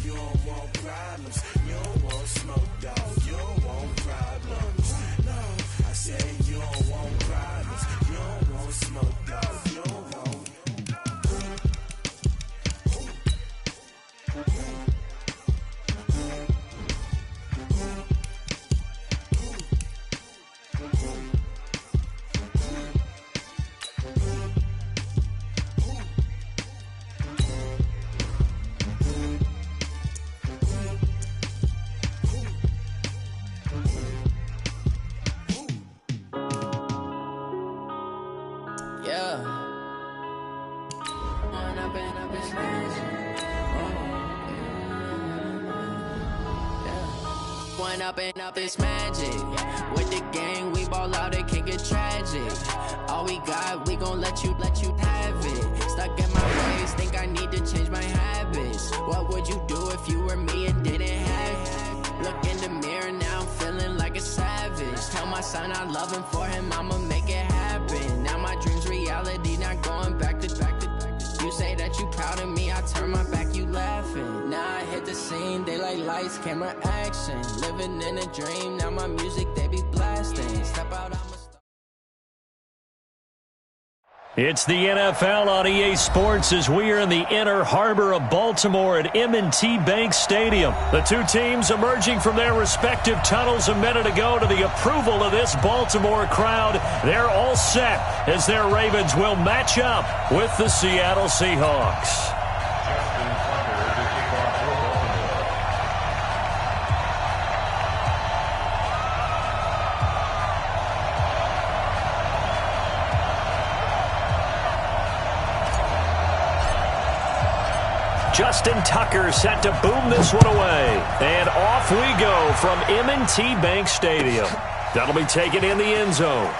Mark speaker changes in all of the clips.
Speaker 1: you don't want problems. You don't want smoke, dog. You don't want problems. No, I said you don't want problems. You don't want smoke, dog. You don't want.
Speaker 2: Up it's magic. With the gang, we ball out, it can get tragic. All we got, we gon' let you have it. Stuck in my ways, think I need to change my habits. What would you do if you were me and didn't have it? Look in the mirror, now I'm feeling like a savage. Tell my son I love him, for him I'ma make it happen. Now my dream's reality, not going back to. You say that you proud of me, I turn my back, you laughing. Now I hit the scene, daylight lights, camera action. Living in a dream, now my music, they be blasting. Step out, I'm a star.
Speaker 3: It's the NFL on EA Sports as we are in the inner harbor of Baltimore at M&T Bank Stadium. The two teams emerging from their respective tunnels a minute ago to the approval of this Baltimore crowd. They're all set as their Ravens will match up with the Seattle Seahawks. Justin Tucker set to boom this one away. And off we go from M&T Bank Stadium. That'll be taken in the end zone.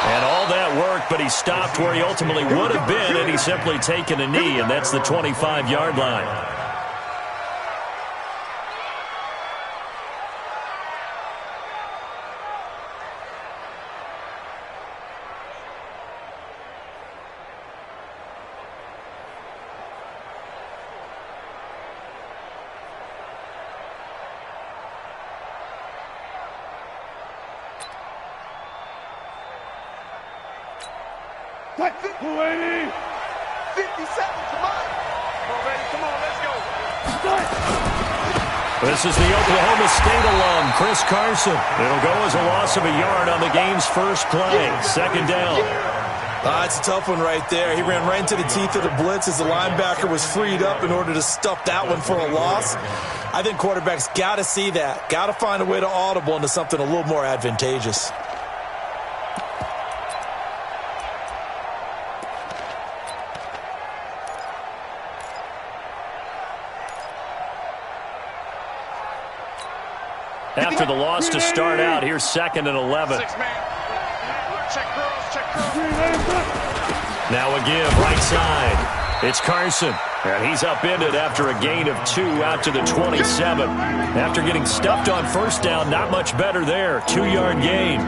Speaker 3: And all that work, but he stopped where he ultimately would have been had he simply taken a knee, and that's the 25-yard line. This is the Oklahoma State alum, Chris Carson. It'll go as a loss of a yard on the game's first play. Second down.
Speaker 4: It's a tough one right there. He ran right into the teeth of the blitz as the linebacker was freed up in order to stuff that one for a loss. I think quarterbacks got to see that. Got to find a way to audible into something a little more advantageous.
Speaker 3: After the loss to start out, here's 2nd and 11. Now a give, right side. It's Carson, and he's upended after a gain of 2 out to the 27. After getting stuffed on first down, not much better there. 2-yard gain.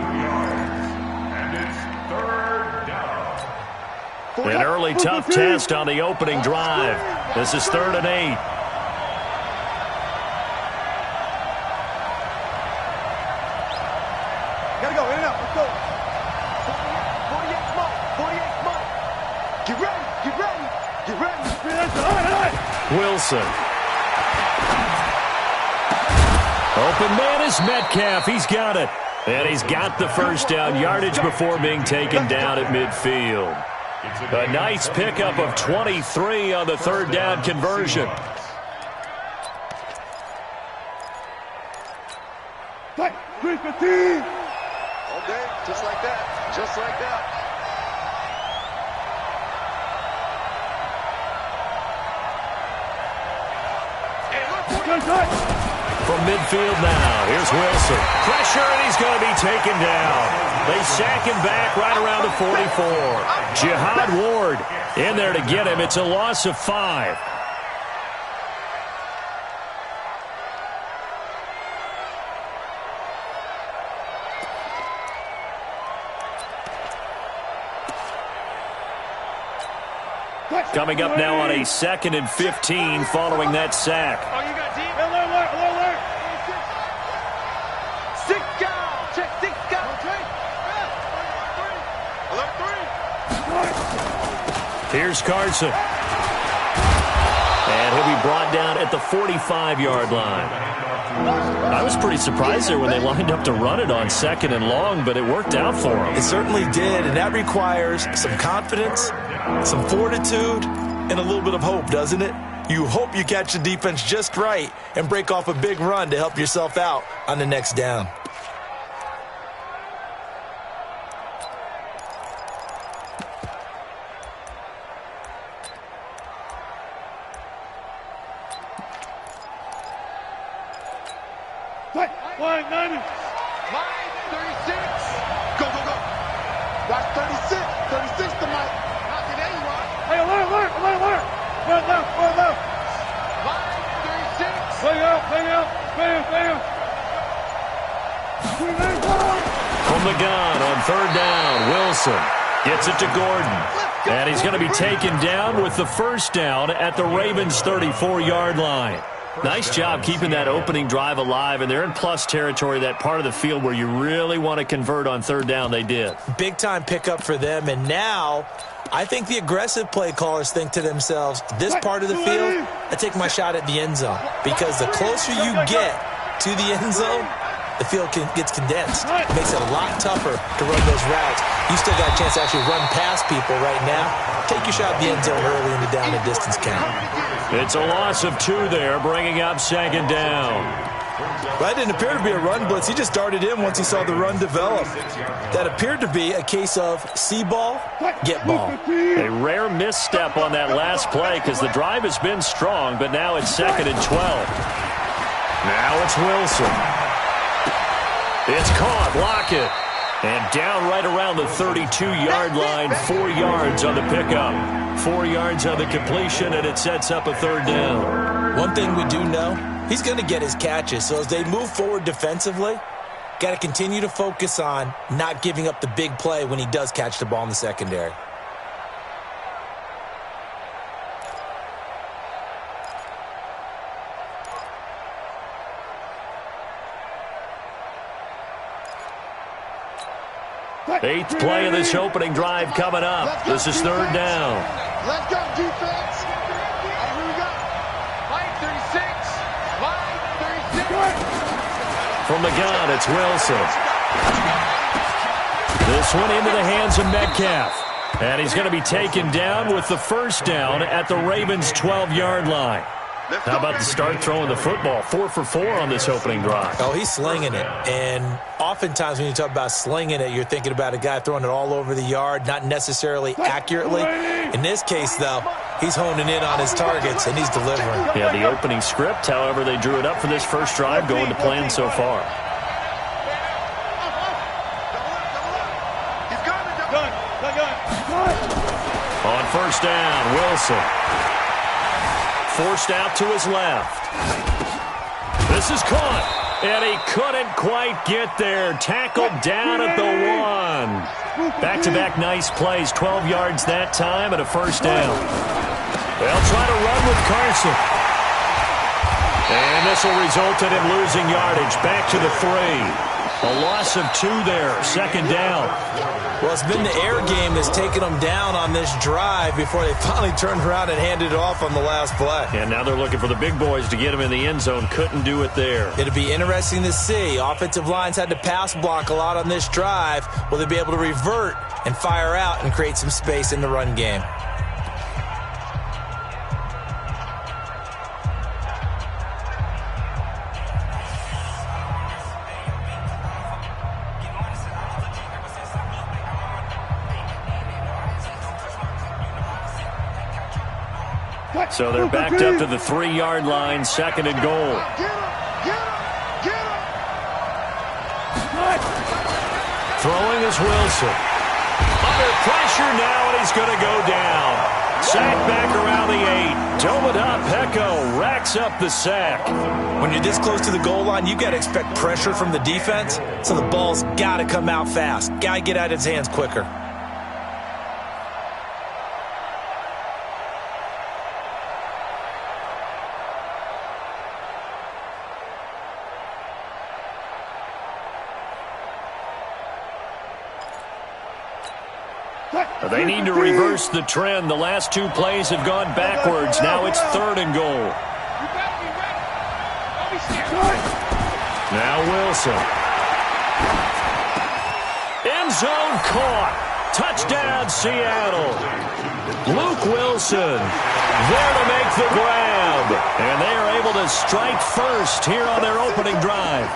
Speaker 3: An early tough test on the opening drive. This is 3rd and 8. Wilson. Open man is Metcalf. He's got it. And he's got the first down yardage before being taken down at midfield. A nice pickup of 23 on the 3rd down conversion.
Speaker 5: All day, just like that. Just like that.
Speaker 3: From midfield now, here's Wilson. Pressure, and he's going to be taken down. They sack him back right around the 44. Jihad Ward in there to get him. It's a loss of 5. Coming up now on a 2nd and 15 following that sack.
Speaker 5: Oh, you got deep. Alert. Six down. Check six down. Alert 3.
Speaker 3: Here's Carson. And he'll be brought down at the 45-yard line. I was pretty surprised there when they lined up to run it on 2nd and long, but it worked out for them.
Speaker 4: It certainly did, and that requires some confidence, some fortitude, and a little bit of hope, doesn't it? You hope you catch the defense just right and break off a big run to help yourself out on the next down.
Speaker 5: Line 36. Go. Watch 36. 36 to Mike. Okay, there you are. Hey, alert. Run left. Line 36. Play out.
Speaker 3: From the gun on 3rd down, Wilson gets it to Gordon. And he's going to be taken down with the first down at the Ravens' 34-yard line. Nice job keeping that opening drive alive, and they're in plus territory, that part of the field where you really want to convert on 3rd down. They did.
Speaker 4: Big-time pickup for them, and now I think the aggressive play callers think to themselves, this part of the field, I take my shot at the end zone, because the closer you get to the end zone, the field gets condensed. It makes it a lot tougher to run those routes. You still got a chance to actually run past people right now. Take your shot at the end zone early in the down and distance count.
Speaker 3: It's a loss of 2 there, bringing up 2nd down.
Speaker 4: That didn't appear to be a run blitz. He just darted in once he saw the run develop. That appeared to be a case of see ball, get ball.
Speaker 3: A rare misstep on that last play because the drive has been strong, but now it's 2nd and 12. Now it's Wilson. It's caught. Lockett. And down right around the 32-yard line, 4 yards on the pickup. 4 yards on the completion, and it sets up a 3rd down.
Speaker 4: One thing we do know, he's going to get his catches. So as they move forward defensively, got to continue to focus on not giving up the big play when he does catch the ball in the secondary.
Speaker 3: Eighth play of this opening drive coming up. This is 3rd down.
Speaker 5: Let's go, defense. Here we go. Line 36.
Speaker 3: From the gun, it's Wilson. This one into the hands of Metcalf. And he's going to be taken down with the first down at the Ravens' 12-yard line. How about the start throwing the football? 4 for 4 on this opening drive.
Speaker 4: Oh, he's slinging it. And oftentimes when you talk about slinging it, you're thinking about a guy throwing it all over the yard, not necessarily accurately. In this case, though, he's honing in on his targets, and he's delivering.
Speaker 3: Yeah, the opening script, however, they drew it up for this first drive, going to plan so far. On first down, Wilson. Forced out to his left. This is caught, and he couldn't quite get there. Tackled down at the 1. Back-to-back nice plays, 12 yards that time and a first down. They'll try to run with Carson. And this will result in him losing yardage. Back to the 3. A loss of 2 there, second down.
Speaker 4: Well, it's been the air game that's taken them down on this drive before they finally turned around and handed it off on the last play.
Speaker 3: And now they're looking for the big boys to get him in the end zone. Couldn't do it there.
Speaker 4: It'll be interesting to see. Offensive lines had to pass block a lot on this drive. Will they be able to revert and fire out and create some space in the run game?
Speaker 3: So they're backed up to the 3-yard line, second and goal. Throwing is Wilson. Under pressure now, and he's going to go down. Sack back around the 8. Dome it up. Pecco racks up the sack.
Speaker 4: When you're this close to the goal line, you got to expect pressure from the defense, so the ball's got to come out fast. Got to get out of his hands quicker.
Speaker 3: They need to reverse the trend. The last two plays have gone backwards. Now it's 3rd and goal. Now Wilson. End zone caught. Touchdown, Seattle. Luke Wilson there to make the grab. And they are able to strike first here on their opening drive.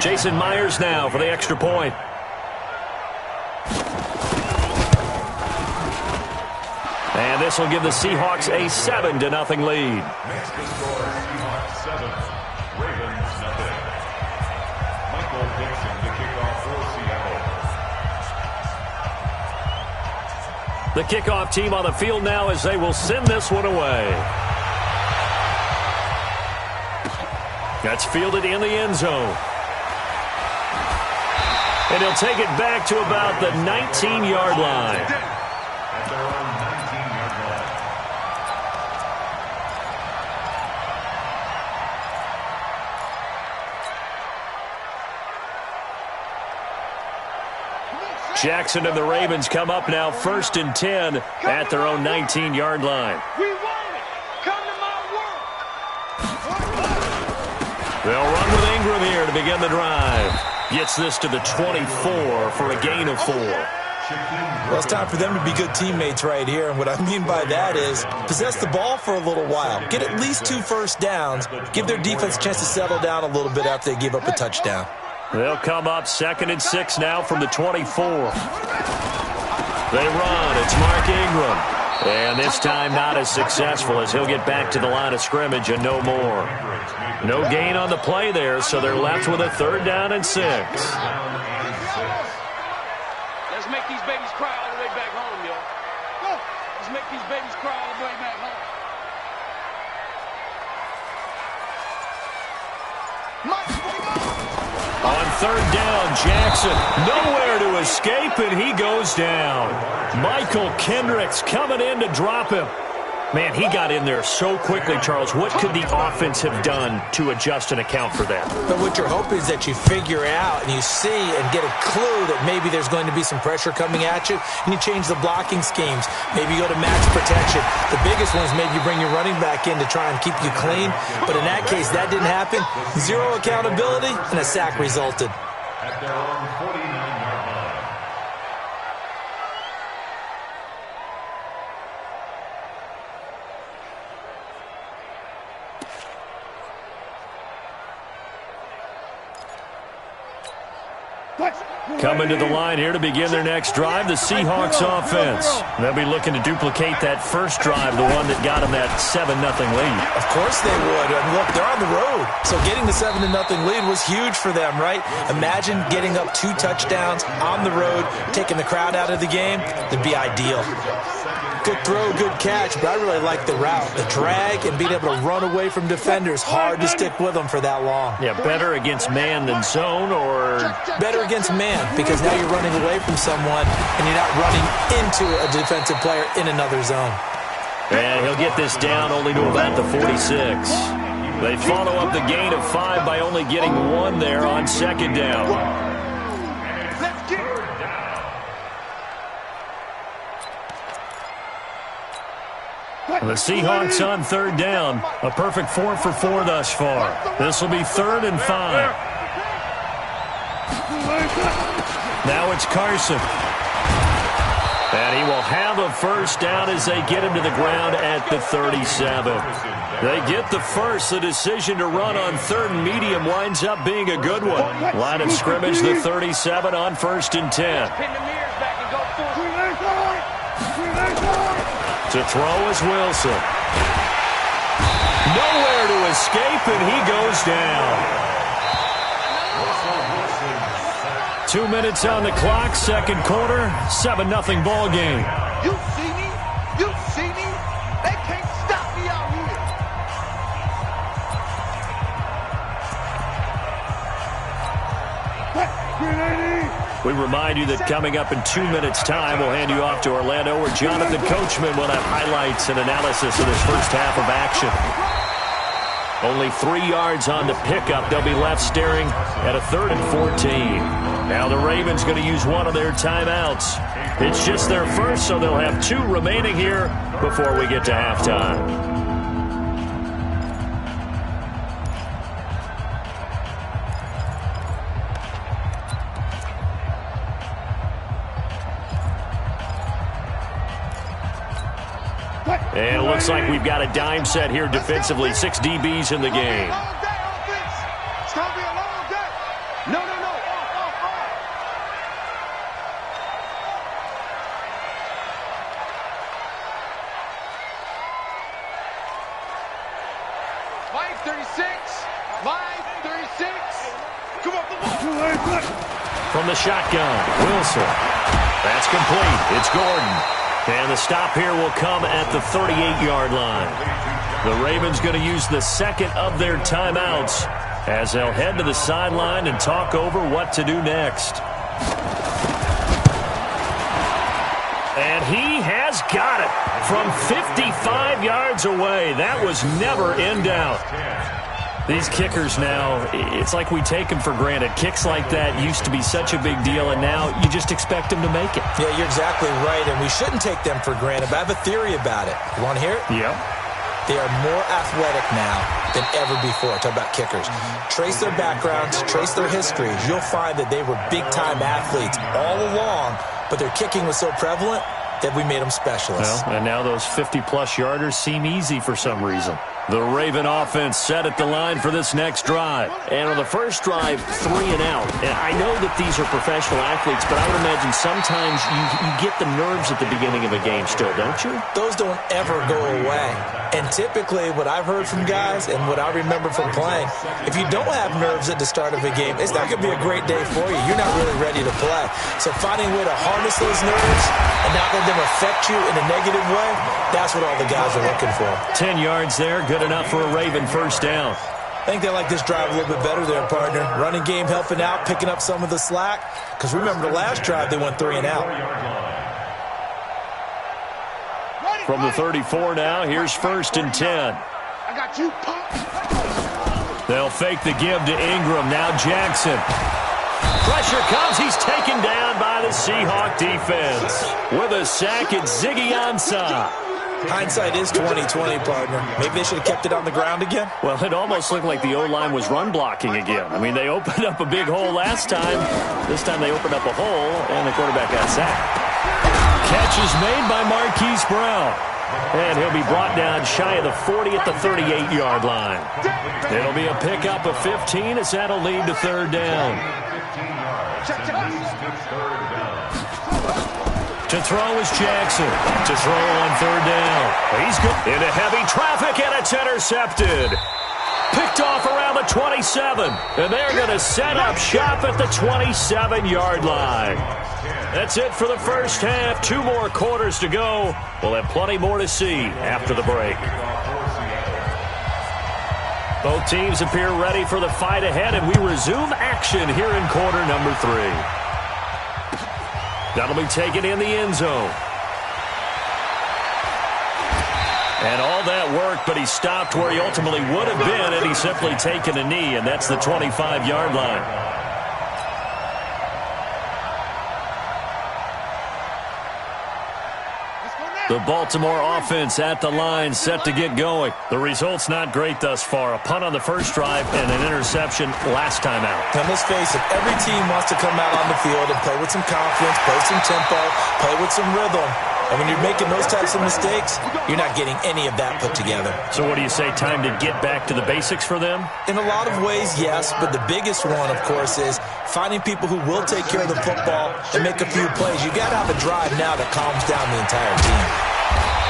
Speaker 3: Jason Myers now for the extra point. And this will give the Seahawks a 7-0 lead. The kickoff team on the field now as they will send this one away. That's fielded in the end zone. And he'll take it back to about the 19-yard line. Jackson and the Ravens come up now 1st and 10 at their own 19-yard line.
Speaker 5: We want it. Come to my world.
Speaker 3: They'll run with Ingram here to begin the drive. Gets this to the 24 for a gain of 4.
Speaker 4: Well, it's time for them to be good teammates right here. And what I mean by that is possess the ball for a little while. Get at least 2 first downs. Give their defense a chance to settle down a little bit after they give up a touchdown.
Speaker 3: They'll come up 2nd and 6 now from the 24. They run. It's Mark Ingram. And this time not as successful as he'll get back to the line of scrimmage and no more. No gain on the play there, so they're left with a 3rd down and 6.
Speaker 5: Let's make these babies cry all the way back home, yo. Let's make these babies cry all the way back home.
Speaker 3: On 3rd down, Jackson nowhere to escape, and he goes down. Michael Kendricks coming in to drop him. Man, he got in there so quickly, Charles. What could the offense have done to adjust and account for that?
Speaker 4: But what you're hoping is that you figure out and you see and get a clue that maybe there's going to be some pressure coming at you, and you change the blocking schemes. Maybe you go to max protection. The biggest one is maybe you bring your running back in to try and keep you clean. But in that case, that didn't happen. 0 accountability, and a sack resulted.
Speaker 6: At their own 49-yard line.
Speaker 3: Coming to the line here to begin their next drive, the Seahawks offense. They'll be looking to duplicate that first drive, the one that got them that 7-0 lead.
Speaker 4: Of course they would. And look, they're on the road. So getting the 7-0 lead was huge for them, right? Imagine getting up 2 touchdowns on the road, taking the crowd out of the game. That'd be ideal. Good throw, good catch, but I really like the route. The drag and being able to run away from defenders, hard to stick with them for that long.
Speaker 3: Yeah, better against man than zone, or
Speaker 4: better against man, because now you're running away from someone and you're not running into a defensive player in another zone.
Speaker 3: And he'll get this down only to about the 46. They follow up the gain of 5 by only getting 1 there on 2nd down. The Seahawks on 3rd down. A perfect 4 for 4 thus far. This will be 3rd and 5. Now it's Carson. And he will have a first down as they get him to the ground at the 37. They get the first. The decision to run on 3rd and medium winds up being a good one. Line of scrimmage, the 37 on 1st and 10. To throw is Wilson. Nowhere to escape, and he goes down. 2 minutes on the clock, 2nd quarter, 7-0 ball game.
Speaker 5: You see me? You see me? They can't stop me out here.
Speaker 3: We remind you that coming up in 2 minutes' time, we'll hand you off to Orlando, where Jonathan Coachman will have highlights and analysis of this first half of action. Only 3 yards on the pickup. They'll be left staring at a 3rd and 14. Now the Ravens going to use one of their timeouts. It's just their first, so they'll have 2 remaining here before we get to halftime. And it looks like we've got a dime set here defensively. 6 DBs in the game.
Speaker 5: It's going to be a long day. No. Off. 5:36. Come on, the ball.
Speaker 3: From the shotgun, Wilson. That's complete. It's Gordon. And the stop here will come at the 38-yard line. The Ravens going to use the second of their timeouts as they'll head to the sideline and talk over what to do next. And he has got it from 55 yards away. That was never in doubt. These kickers now, it's like we take them for granted. Kicks like that used to be such a big deal, and now you just expect them to make it.
Speaker 4: Yeah, you're exactly right, and we shouldn't take them for granted, but I have a theory about it. You want to hear it?
Speaker 3: Yep.
Speaker 4: They are more athletic now than ever before. Talk about kickers. Trace their backgrounds, trace their histories. You'll find that they were big-time athletes all along, but their kicking was so prevalent that we made them specialists.
Speaker 3: Well, and now those 50-plus yarders seem easy for some reason. The Raven offense set at the line for this next drive. And on the first drive, 3 and out. And I know that these are professional athletes, but I would imagine sometimes you get the nerves at the beginning of a game still, don't you?
Speaker 4: Those don't ever go away. And typically what I've heard from guys and what I remember from playing, if you don't have nerves at the start of a game, it's not going to be a great day for you. You're not really ready to play. So finding a way to harness those nerves and not let them affect you in a negative way, that's what all the guys are looking for.
Speaker 3: 10 yards there, good enough for a Raven first down.
Speaker 4: I think they like this drive a little bit better there, partner. Running game helping out, picking up some of the slack. Because remember the last drive, they went 3 and out.
Speaker 3: From the 34 now, here's 1st and 10.
Speaker 5: I got you, Pop.
Speaker 3: They'll fake the give to Ingram. Now Jackson. Pressure comes. He's taken down by the Seahawk defense. With a sack, it's Ziggy Ansah.
Speaker 4: Hindsight is 20/20, partner. Maybe they should have kept it on the ground again.
Speaker 3: Well, it almost looked like the O-line was run blocking again. I mean, they opened up a big hole last time. This time they opened up a hole, and the quarterback got sacked. Catch is made by Marquise Brown. And he'll be brought down shy of the 40 at the 38-yard line. It'll be a pickup of 15 as that'll lead to 3rd down. To throw is Jackson. To throw on 3rd down. He's good. Into heavy traffic, and it's intercepted. Picked off around the 27. And they're going to set up shop at the 27-yard line. That's it for the first half. 2 more quarters to go. We'll have plenty more to see after the break. Both teams appear ready for the fight ahead, and we resume action here in quarter number 3. That'll be taken in the end zone. And all that work, but he stopped where he ultimately would have been had he simply taken a knee, and that's the 25-yard line. The Baltimore offense at the line, set to get going. The result's not great thus far. A punt on the first drive and an interception last time out.
Speaker 4: And let's face it, every team wants to come out on the field and play with some confidence, play some tempo, play with some rhythm. And when you're making those types of mistakes, you're not getting any of that put together.
Speaker 3: So what do you say, time to get back to the basics for them?
Speaker 4: In a lot of ways, yes, but the biggest one, of course, is finding people who will take care of the football and make a few plays. You got to have a drive now that calms down the entire team.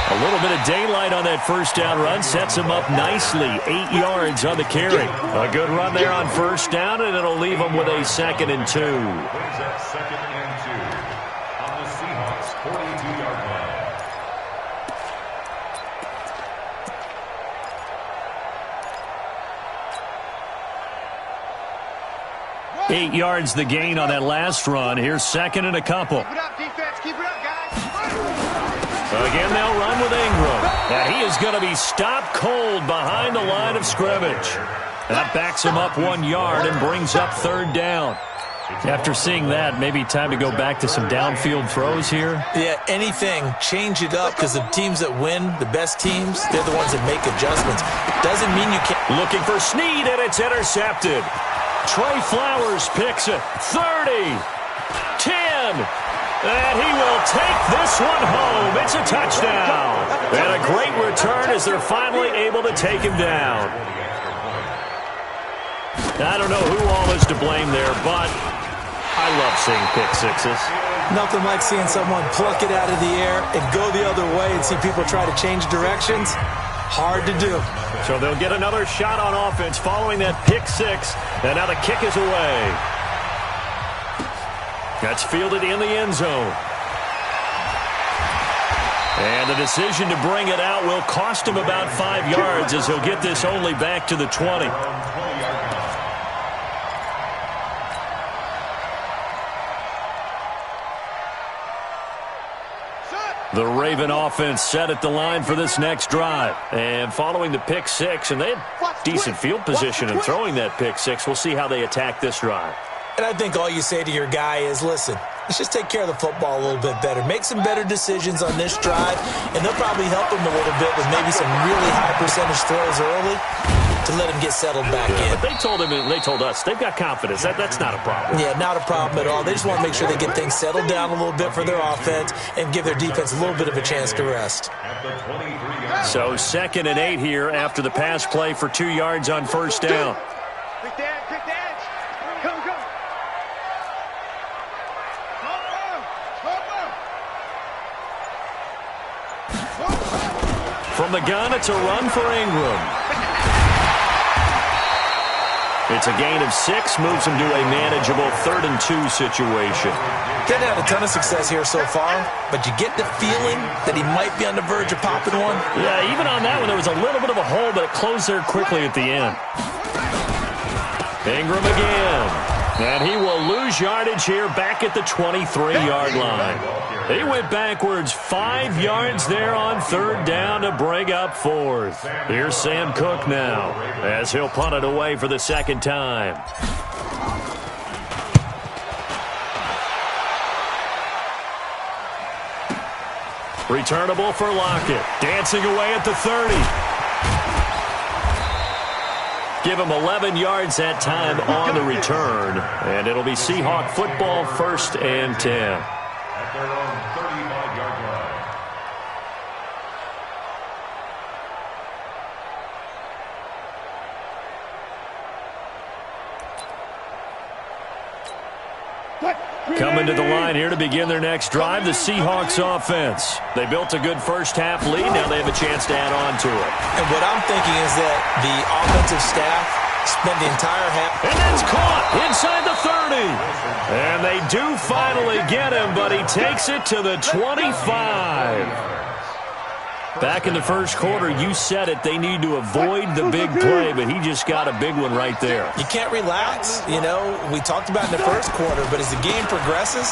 Speaker 3: A little bit of daylight on that first down run sets him up nicely. 8 yards on the carry. A good run there on first down, and it'll leave him with a 2nd and 2.
Speaker 6: Brings up 2nd and 2 on the Seahawks 42-yard line.
Speaker 3: 8 yards the gain on that last run. Here's 2nd and a couple.
Speaker 5: Keep it up, defense. Keep it up, guys.
Speaker 3: Again, they'll run with Ingram. And he is going to be stopped cold behind the line of scrimmage. That backs him up 1 yard and brings up third down. After seeing that, maybe time to go back to some downfield throws here.
Speaker 4: Yeah, anything. Change it up because the teams that win, the best teams, they're the ones that make adjustments. Doesn't mean you can't.
Speaker 3: Looking for Snead, and it's intercepted. Trey Flowers picks it. 30. 10. And he will take this one home. It's a touchdown. And a great return as they're finally able to take him down. I don't know who all is to blame there, but I love seeing pick sixes.
Speaker 4: Nothing like seeing someone pluck it out of the air and go the other way and see people try to change directions. Hard to do.
Speaker 3: So they'll get another shot on offense following that pick six. And now the kick is away. That's fielded in the end zone. And the decision to bring it out will cost him about 5 yards as he'll get this only back to the 20. The Raven offense set at the line for this next drive. And following the pick six, and they had decent field position in throwing that pick six. We'll see how they attack this drive.
Speaker 4: And I think all you say to your guy is, listen, let's just take care of the football a little bit better. Make some better decisions on this drive, and they'll probably help him a little bit with maybe some really high percentage throws early to let him get settled back in.
Speaker 3: But they told him, and they told us, they've got confidence. That's not a problem.
Speaker 4: Yeah, not a problem at all. They just want to make sure they get things settled down a little bit for their offense and give their defense a little bit of a chance to rest.
Speaker 3: So 2nd and 8 here after the pass play for 2 yards on first down.
Speaker 5: Quick dance. Come.
Speaker 3: From the gun, it's a run for Ingram. It's a gain of 6, moves him to a manageable 3rd and 2 situation.
Speaker 4: Didn't have a ton of success here so far, but you get the feeling that he might be on the verge of popping one.
Speaker 3: Yeah, even on that one, there was a little bit of a hole, but it closed there quickly at the end. Ingram again. And he will lose yardage here back at the 23-yard line. He went backwards 5 yards there on 3rd down to bring up 4th. Here's Sam Cook now as he'll punt it away for the 2nd time. Returnable for Lockett. Dancing away at the 30. Give him 11 yards that time on the return. And it'll be Seahawk football 1st and 10.
Speaker 6: At their own 35-yard line.
Speaker 3: Coming to the line here to begin their next drive, the Seahawks offense. They built a good first-half lead. Now they have a chance to add on to it.
Speaker 4: And what I'm thinking is that the offensive staff spent the entire half.
Speaker 3: And that's caught inside the 30. And they do finally get him, but he takes it to the 25. Back in the first quarter, you said it, they need to avoid the big play, but he just got a big one right there.
Speaker 4: You can't relax. You know, we talked about in the first quarter, but as the game progresses,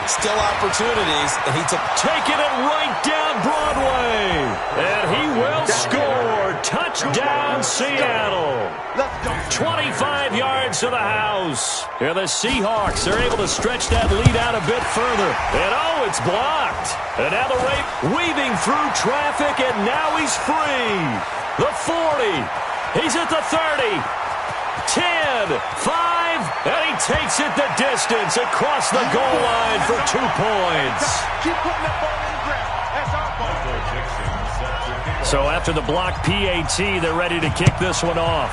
Speaker 4: still opportunities, and he took...
Speaker 3: Taking it right down Broadway. And he will score. Touchdown, Seattle. 25 yards to the house. And the Seahawks are able to stretch that lead out a bit further. And oh, it's blocked. And now the Raven weaving through traffic, and now he's free. The 40. He's at the 30. 10, 5, and he takes it the distance across the goal line for 2 points.
Speaker 5: Keep putting that ball in the ground. That's our ball.
Speaker 3: So after the block PAT, they're ready to kick this one off.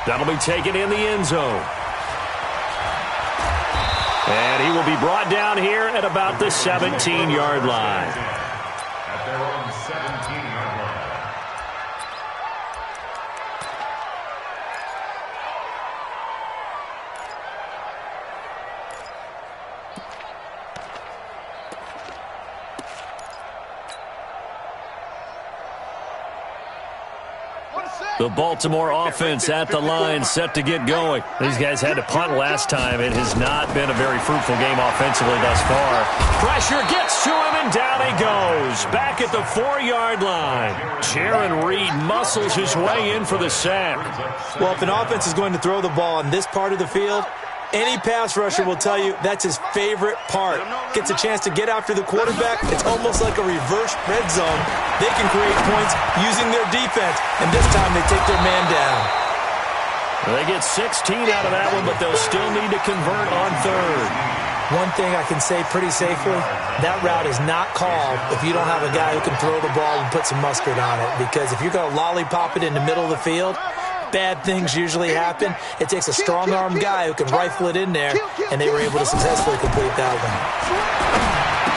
Speaker 3: That'll be taken in the end zone. And he will be brought down here at about the 17-yard line.
Speaker 6: At their own 17-yard line.
Speaker 3: The Baltimore offense at the line, set to get going. These guys had to punt last time. It has not been a very fruitful game offensively thus far. Pressure gets to him, and down he goes. Back at the 4-yard line. Jaron Reed muscles his way in for the sack.
Speaker 4: Well, if an offense is going to throw the ball in this part of the field, any pass rusher will tell you that's his favorite part. Gets a chance to get after the quarterback. It's almost like a reverse red zone. They can create points using their defense, and this time they take their man down.
Speaker 3: They get 16 out of that one, but they'll still need to convert on third.
Speaker 4: One thing I can say pretty safely, that route is not called if you don't have a guy who can throw the ball and put some mustard on it, because if you're going to lollipop it in the middle of the field, bad things usually happen. It takes a strong-armed guy who can rifle it in there, and they were able to successfully complete that one.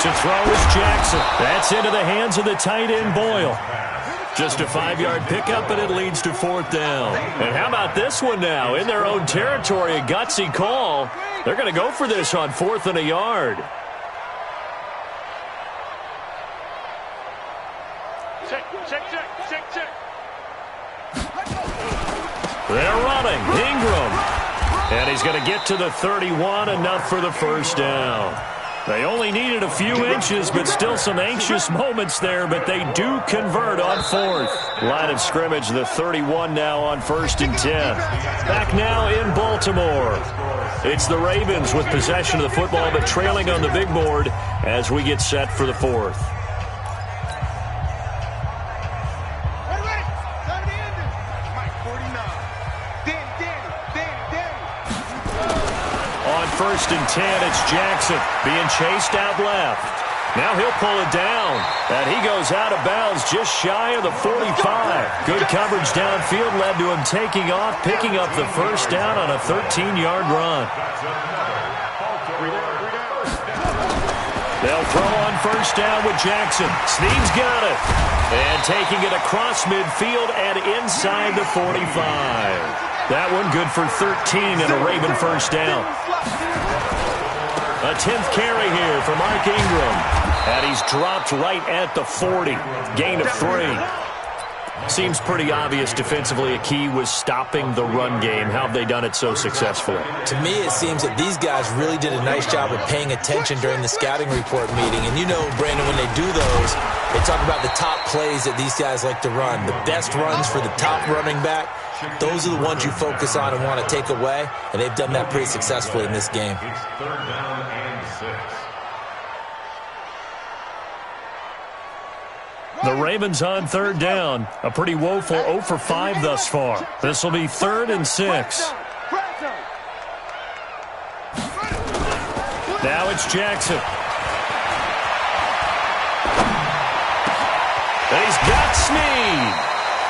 Speaker 3: To throw is Jackson. That's into the hands of the tight end, Boyle. Just a 5-yard pickup, and it leads to 4th down. And how about this one now? In their own territory, a gutsy call. They're going to go for this on 4th and a yard.
Speaker 5: Check.
Speaker 3: They're running. Ingram. And he's going to get to the 31, enough for the first down. They only needed a few inches, but still some anxious moments there, but they do convert on 4th. Line of scrimmage, the 31 now on 1st and 10. Back now in Baltimore. It's the Ravens with possession of the football, but trailing on the big board as we get set for the 4th. On 1st and 10, it's Jackson being chased out left. Now he'll pull it down, and he goes out of bounds just shy of the 45. Good coverage downfield led to him taking off, picking up the first down on a 13-yard run. They'll throw on 1st down with Jackson. Snead's got it. And taking it across midfield and inside the 45. That one good for 13 and a Raven first down. A 10th carry here for Mark Ingram. And he's dropped right at the 40. Gain of 3. Seems pretty obvious defensively a key was stopping the run game. How have they done it so successfully?
Speaker 4: To me, it seems that these guys really did a nice job of paying attention during the scouting report meeting. And you know, Brandon, when they do those, they talk about the top plays that these guys like to run. The best runs for the top running back, those are the ones you focus on and want to take away. And they've done that pretty successfully in this game.
Speaker 6: It's 3rd down and 6.
Speaker 3: The Ravens on 3rd down. A pretty woeful 0 for 5 thus far. This will be 3rd and 6. Now it's Jackson. And he's got Snead.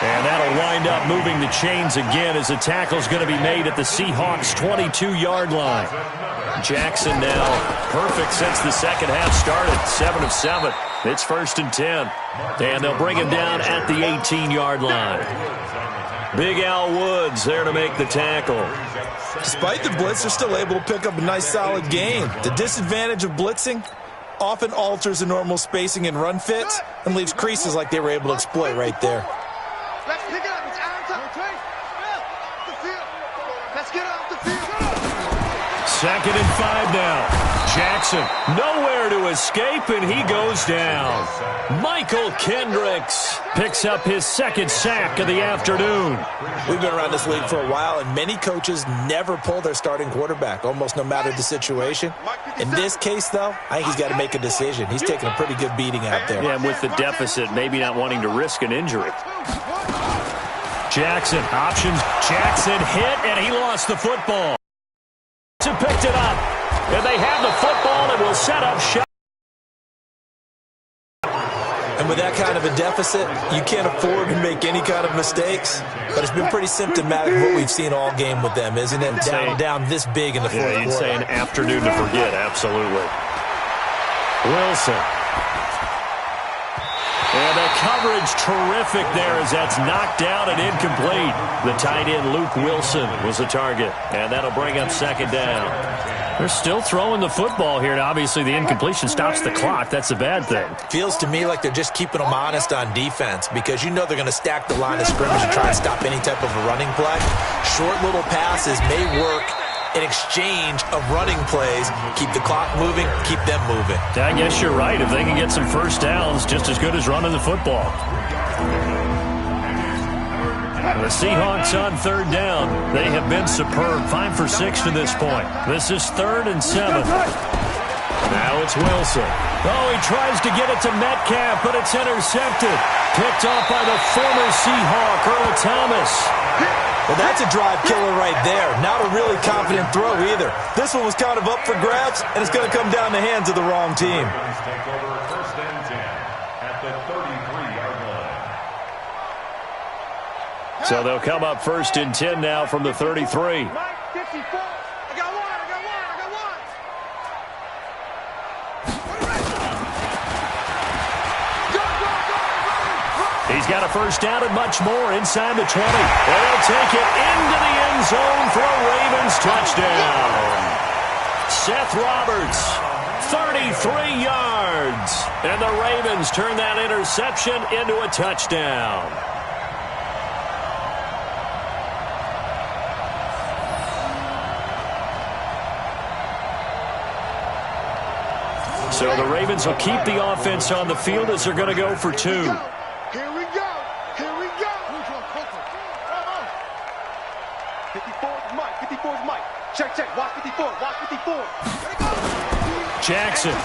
Speaker 3: And that'll wind up moving the chains again as the tackle's going to be made at the Seahawks' 22-yard line. Jackson now perfect since the second half started. 7 of 7. It's 1st and 10. And they'll bring him down at the 18-yard line. Big Al Woods there to make the tackle.
Speaker 4: Despite the blitz, they're still able to pick up a nice solid gain. The disadvantage of blitzing often alters the normal spacing and run fits and leaves creases like they were able to exploit right there.
Speaker 5: Let's pick it up. It's off the field. Let's get off the field.
Speaker 3: 2nd and 5 now. Jackson nowhere to escape, and he goes down. Michael Kendricks picks up his 2nd sack of the afternoon.
Speaker 4: We've been around this league for a while, and many coaches never pull their starting quarterback, almost no matter the situation. In this case, though, I think he's got to make a decision. He's taking a pretty good beating out there.
Speaker 3: Yeah, and with the deficit, maybe not wanting to risk an injury. Jackson, options. Jackson hit, and he lost the football. Picked it up, and they have the football and will set up shot.
Speaker 4: And with that kind of a deficit, you can't afford to make any kind of mistakes. But it's been pretty symptomatic of what we've seen all game with them, isn't it? Down this big in the fourth quarter.
Speaker 3: You'd say an afternoon to forget, absolutely. Wilson. And a coverage terrific there as that's knocked down and incomplete. The tight end, Luke Wilson, was the target, and that'll bring up second down. They're still throwing the football here, and obviously the incompletion stops the clock. That's a bad thing.
Speaker 4: Feels to me like they're just keeping them honest on defense because you know they're going to stack the line of scrimmage and try and stop any type of a running play. Short little passes may work in exchange of running plays. Keep the clock moving, keep them moving.
Speaker 3: I guess you're right. If they can get some first downs, just as good as running the football. The Seahawks on third down. They have been superb. 5 for 6 to this point. This is 3rd and 7. Now it's Wilson. Oh, he tries to get it to Metcalf, but it's intercepted. Picked off by the former Seahawk, Earl Thomas.
Speaker 4: Well, that's a drive killer right there. Not a really confident throw either. This one was kind of up for grabs, and it's going to come down the hands of the wrong team.
Speaker 6: Take over 1st and 10 at the 33-yard line.
Speaker 3: So they'll come up 1st and 10 now from the 33.
Speaker 5: Mike, 54. I got one.
Speaker 3: He's got a first down and much more inside the 20. They'll take it into the end zone for a Ravens touchdown. Seth Roberts, 33 yards. And the Ravens turn that interception into a touchdown. So the Ravens will keep the offense on the field as they're going to go for 2.
Speaker 5: Here we go. 54 is Mike. Check. Watch 54.
Speaker 3: Jackson.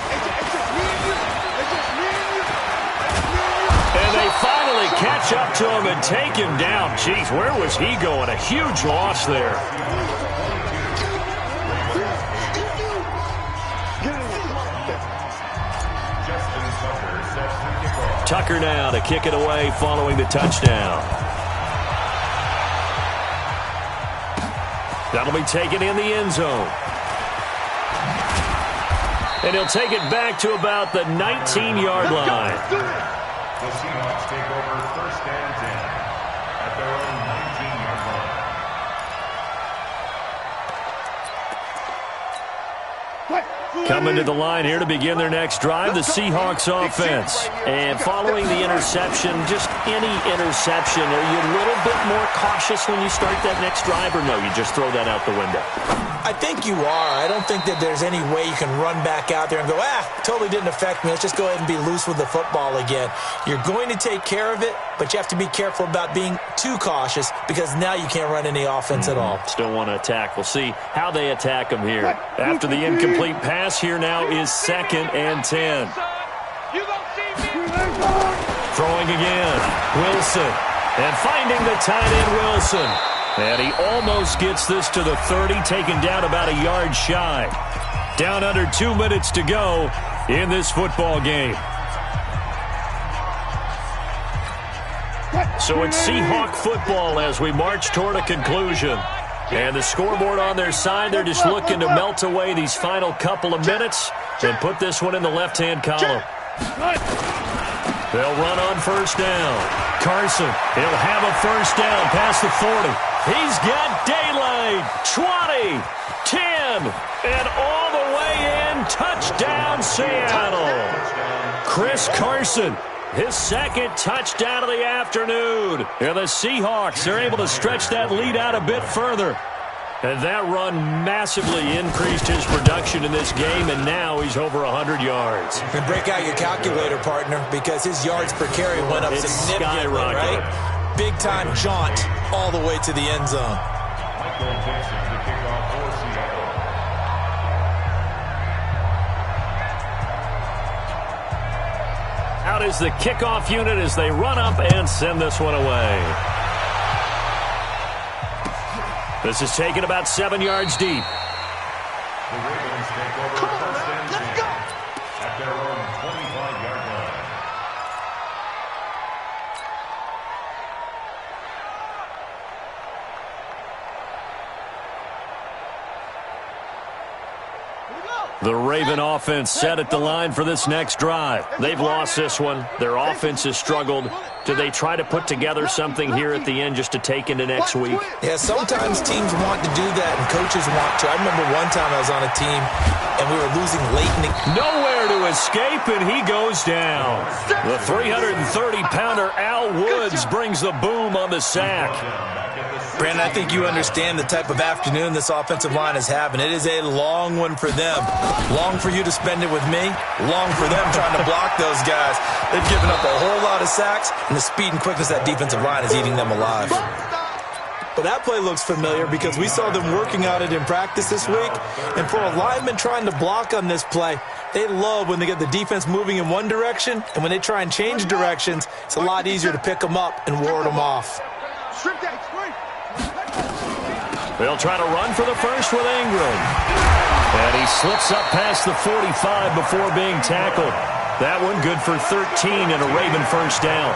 Speaker 3: And they finally catch up to him and take him down. Jeez, where was he going? A huge loss there. Tucker now to kick it away following the touchdown. That'll be taken in the end zone. And he'll take it back to about the 19-yard line.
Speaker 6: The Seahawks take over 1st and 10 at their own 19-yard line.
Speaker 3: Coming to the line here to begin their next drive, the Seahawks offense. And following the interception, just any interception, are you a little bit more cautious when you start that next drive, or no, you just throw that out the window?
Speaker 4: I think you are. I don't think that there's any way you can run back out there and go, totally didn't affect me. Let's just go ahead and be loose with the football again. You're going to take care of it, but you have to be careful about being too cautious because now you can't run any offense at all.
Speaker 3: Still want to attack. We'll see how they attack them here. After the incomplete pass, here now is 2nd and 10. Throwing again. Wilson. And finding the tight end, Wilson. And he almost gets this to the 30, taken down about a yard shy. Down under 2 minutes to go in this football game. So it's Seahawk football as we march toward a conclusion. And the scoreboard on their side, they're just looking to melt away these final couple of minutes and put this one in the left-hand column. They'll run on 1st down. Carson, he'll have a first down past the 40. He's got daylight. 20, 10, and all the way in. Touchdown, Seattle. Chris Carson, his 2nd touchdown of the afternoon. And the Seahawks are able to stretch that lead out a bit further. And that run massively increased his production in this game, and now he's over 100 yards.
Speaker 4: And break out your calculator, partner, because his yards per carry went up significantly, right? Big-time jaunt all the way to the end zone.
Speaker 6: Michael Dixon to kick off for Seattle.
Speaker 3: Out is the kickoff unit as they run up and send this one away. This is taken about 7 yards deep.
Speaker 6: The Ravens take over 1st and 10 at their own 25-yard line.
Speaker 5: Here we go.
Speaker 3: The Raven offense set at the line for this next drive. They've lost this one. Their offense has struggled. Do they try to put together something here at the end just to take into next week?
Speaker 4: Yeah, sometimes teams want to do that and coaches want to. I remember one time I was on a team and we were losing late in the...
Speaker 3: Nowhere to escape, and he goes down. The 330-pounder Al Woods brings the boom on the sack.
Speaker 4: Brandon, I think you understand the type of afternoon this offensive line is having. It is a long one for them. Long for you to spend it with me. Long for them trying to block those guys. They've given up a whole lot of sacks, and the speed and quickness of that defensive line is eating them alive. But that play looks familiar because we saw them working on it in practice this week. And for a lineman trying to block on this play, they love when they get the defense moving in one direction, and when they try and change directions, it's a lot easier to pick them up and ward them off.
Speaker 3: They'll try to run for the first with Ingram. And he slips up past the 45 before being tackled. That one good for 13 and a Raven first down.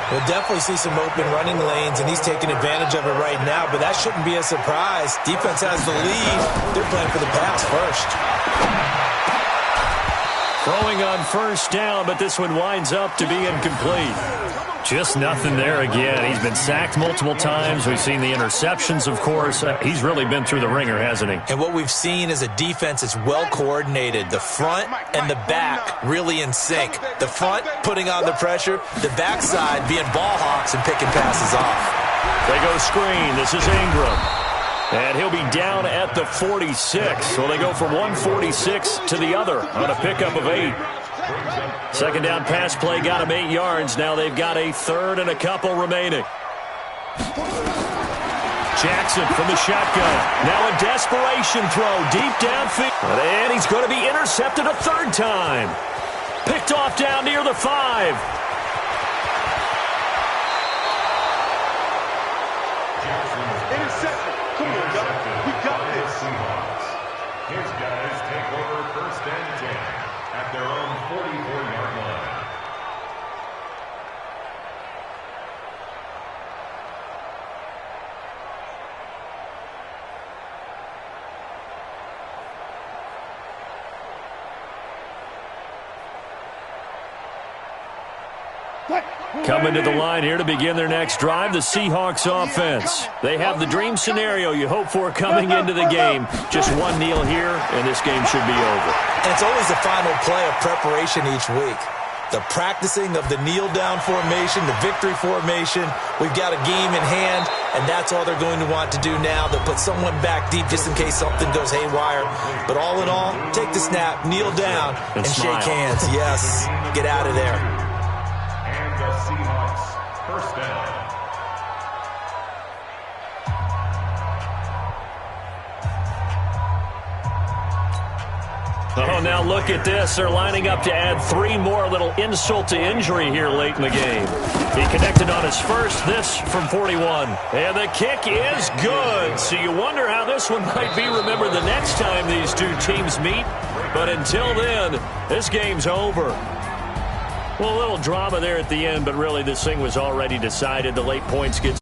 Speaker 4: We'll definitely see some open running lanes, and he's taking advantage of it right now, but that shouldn't be a surprise. Defense has the lead. They're playing for the pass first.
Speaker 3: Throwing on first down, but this one winds up to be incomplete. Just nothing there again. He's been sacked multiple times. We've seen the interceptions, of course. He's really been through the ringer, hasn't he?
Speaker 4: And what we've seen is a defense that's well coordinated. The front and the back really in sync. The front putting on the pressure. The backside being ball hawks and picking passes off.
Speaker 3: They go screen. This is Ingram. And he'll be down at the 46. So they go from 146 to the other on a pickup of 8. Second down pass play got him 8 yards. Now they've got a third and a couple remaining. Jackson from the shotgun. Now a desperation throw deep downfield. And he's going to be intercepted a third time. Picked off down near the 5.
Speaker 5: Intercepted. Come on, guys. We got this.
Speaker 6: His guys take over first and 10 at their own 44-yard line.
Speaker 3: Coming to the line here to begin their next drive, the Seahawks offense. They have the dream scenario you hope for coming into the game. Just one kneel here, and this game should be over.
Speaker 4: And it's always the final play of preparation each week. The practicing of the kneel-down formation, the victory formation. We've got a game in hand, and that's all they're going to want to do now. They'll put someone back deep just in case something goes haywire. But all in all, take the snap, kneel down, and shake hands. Yes, get out of there.
Speaker 6: And the Seahawks first down.
Speaker 3: Oh, now look at this. They're lining up to add 3 more, little insult to injury here late in the game. He connected on his first, this from 41. And the kick is good. So you wonder how this one might be remembered the next time these two teams meet. But until then, this game's over. Well, a little drama there at the end, but really this thing was already decided. The late points get